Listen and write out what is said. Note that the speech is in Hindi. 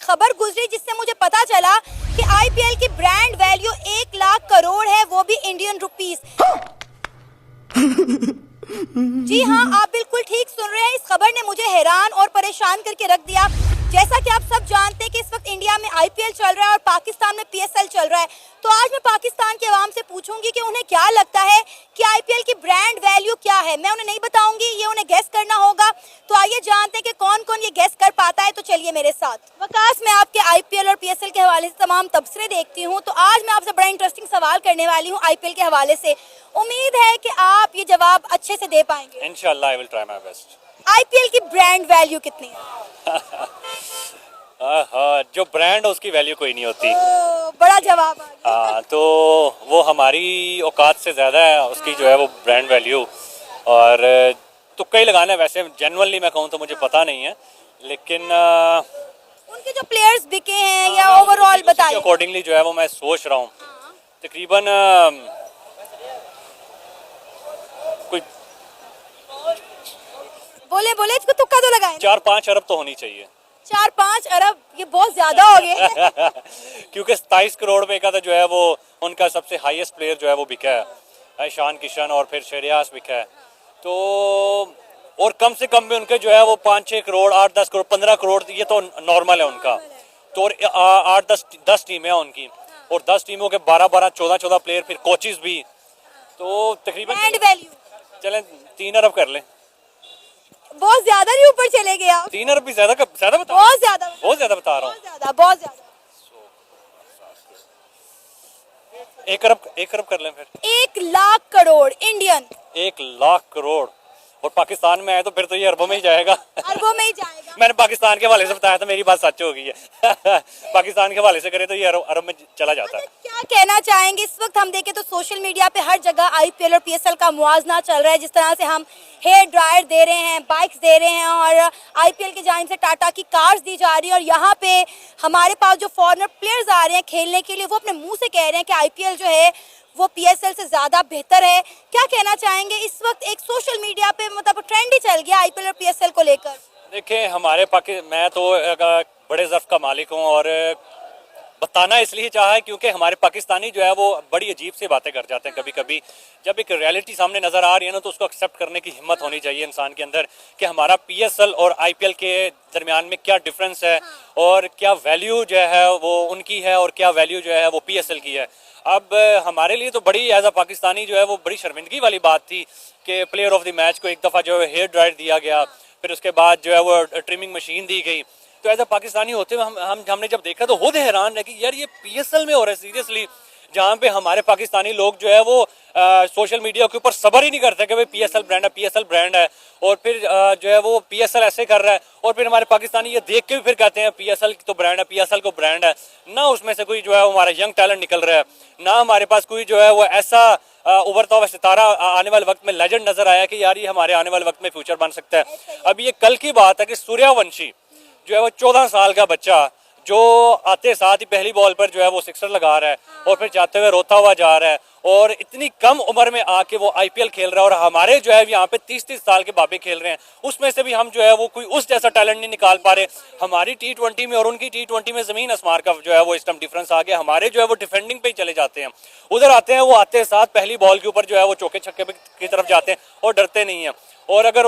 खबर गुजरी जिससे मुझे पता चला कि आईपीएल की ब्रांड वैल्यू 1 लाख करोड़ है, वो भी इंडियन रुपीस। जी हाँ, आप बिल्कुल ठीक सुन रहे हैं। इस खबर ने मुझे हैरान और परेशान करके रख दिया। जैसा कि आप सब जानते हैं कि इस वक्त इंडिया में आईपीएल चल रहा है और पाकिस्तान में पीएसएल चल रहा है, तो आज मैं पाकिस्तान के अवाम से पूछूंगी कि उन्हें क्या लगता है कि आईपीएल की ब्रांड वैल्यू क्या है। मैं उन्हें नहीं बताऊंगी, ये उन्हें गेस करना होगा। तो आइए जानते हैं कि कौन कौन ये गेस कर पाता है। तो चलिए मेरे साथ। वकास, मैं आपके आईपीएल और पीएसएल के हवाले से तमाम तबसरे देखती हूँ, तो आज मैं आपसे बड़ा इंटरेस्टिंग सवाल करने वाली हूँ आईपीएल के हवाले से। उम्मीद है कि आप ये जवाब अच्छे से दे पाएंगे। इंशाल्लाह I will try my best. IPL की ब्रांड वैल्यू कितनी है? जो ब्रांड है उसकी वैल्यू कोई नहीं होती। बड़ा जवाब आ गया। तो वो हमारी औकात से ज़्यादा है उसकी जो है वो ब्रांड वैल्यू। और तुक्का ही लगाना है, वैसे जनरली मैं कहूँ तो मुझे पता नहीं है, लेकिन उनके जो प्लेयर्स बिके हैं या ओवरऑल बताइए। अकॉर्डिंगली जो है वो मैं सोच रहा हूँ तकरीबन कोई बोले बोले इसको तुक्का तो लगाए। 4-5 अरब तो होनी चाहिए। 4-5 अरब, ये बहुत ज्यादा हो गए। क्योंकि 27 करोड़ रुपए का तो जो है वो उनका सबसे हाईएस्ट प्लेयर जो है वो बिका है, ईशान किशन, और फिर शेरियास बिका है। तो और कम से कम भी उनके जो है वो 5-6 करोड़, 8-10 करोड़, 15 करोड़, ये तो नॉर्मल है उनका। तो 8-10 टीमें हैं उनकी, और 10 टीमों के 12-12, 14-14 प्लेयर, फिर कोचेस भी। तो तकरीबन ब्रांड वैल्यू चलें 3 अरब कर लें। बहुत ज्यादा नहीं ऊपर चले गए आप। 3 अरब भी ज्यादा बता, बहुत ज्यादा बता रहा हूँ। बहुत ज्यादा। 1 अरब कर लें फिर। 1 लाख करोड़ इंडियन। 1 लाख करोड़, और पाकिस्तान में आए तो फिर तो ये अरबों में ही जाएगा। अरबों में ही जाएगा। मैंने पाकिस्तान के हवाले से बताया था, मेरी बात सच हो गई है। पाकिस्तान के हवाले से करे तो ये अरब में चला जाता है। क्या कहना चाहेंगे? इस वक्त हम देखें तो सोशल मीडिया पे हर जगह आईपीएल और पीएसएल का मुआवजा चल रहा है। जिस तरह से हम हेयर ड्रायर दे रहे हैं, बाइक्स दे रहे हैं, और आईपीएल की जानिब से टाटा की कार्स दी जा रही है, और यहाँ पे हमारे पास जो फॉरेनर प्लेयर्स आ रहे हैं खेलने के लिए, वो अपने मुंह से कह रहे हैं कि आईपीएल जो है वो पीएसएल से ज्यादा बेहतर है। क्या कहना चाहेंगे? इस वक्त एक सोशल मीडिया पे मतलब ट्रेंड ही चल गया आईपीएल और पीएसएल को लेकर। देखिए हमारे मैं तो बड़े ज़र्फ का मालिक हूँ, और बताना इसलिए चाहा है क्योंकि हमारे पाकिस्तानी जो है वो बड़ी अजीब सी बातें कर जाते हैं कभी कभी। जब एक रियलिटी सामने नज़र आ रही है ना, तो उसको एक्सेप्ट करने की हिम्मत होनी चाहिए इंसान के अंदर कि हमारा पीएसएल और आईपीएल के दरमियान में क्या डिफरेंस है, और क्या वैल्यू जो है वो उनकी है, और क्या वैल्यू जो है वो पीएसएल की है। अब हमारे लिए तो बड़ी एज अ पाकिस्तानी जो है वो बड़ी शर्मिंदगी वाली बात थी कि प्लेयर ऑफ द मैच को एक दफ़ा जो है हेयर ड्रायर दिया गया, फिर उसके बाद जो है वो ट्रिमिंग मशीन दी गई। तो एज अ पाकिस्तानी होते हुए हमने जब देखा तो खुद हैरान है कि यार ये पीएसएल में हो रहा है सीरियसली, जहाँ पे हमारे पाकिस्तानी लोग जो है वो सोशल मीडिया के ऊपर सब्र ही नहीं करते कि भाई पीएसएल ब्रांड है, पीएसएल ब्रांड है, और फिर जो है वो पीएसएल ऐसे कर रहा है, और फिर हमारे पाकिस्तानी ये देख के भी फिर कहते हैं पीएसएल तो ब्रांड है, पीएसएल को ब्रांड है। ना उसमें से कोई जो है हमारा यंग टैलेंट निकल रहा है, ना हमारे पास कोई जो है वो ऐसा उभरता हुआ सितारा आने वाले वक्त में लेजेंड नजर आया कि यार ये हमारे आने वाले वक्त में फ्यूचर बन सकता है। अब ये कल की बात है कि सूर्यवंशी जो है वो 14 साल का बच्चा जो आते साथ ही पहली बॉल पर जो है वो सिक्सर लगा रहा है, और फिर जाते हुए रोता हुआ जा रहा है, और इतनी कम उम्र में आके वो आईपीएल खेल रहा है। और हमारे जो है यहाँ पे 30-30 साल के बाबे खेल रहे हैं, उसमें से भी हम जो है वो कोई उस जैसा टैलेंट नहीं निकाल पा रहे। हमारी टी20 में और उनकी टी20 में जमीन आसमान का जो है वो इस टाइम डिफरेंस आ गया। हमारे जो है वो डिफेंडिंग पे ही चले जाते हैं, उधर आते हैं वो आते साथ पहली बॉल के ऊपर जो है वो चौके छक्के की तरफ जाते हैं और डरते नहीं है। और अगर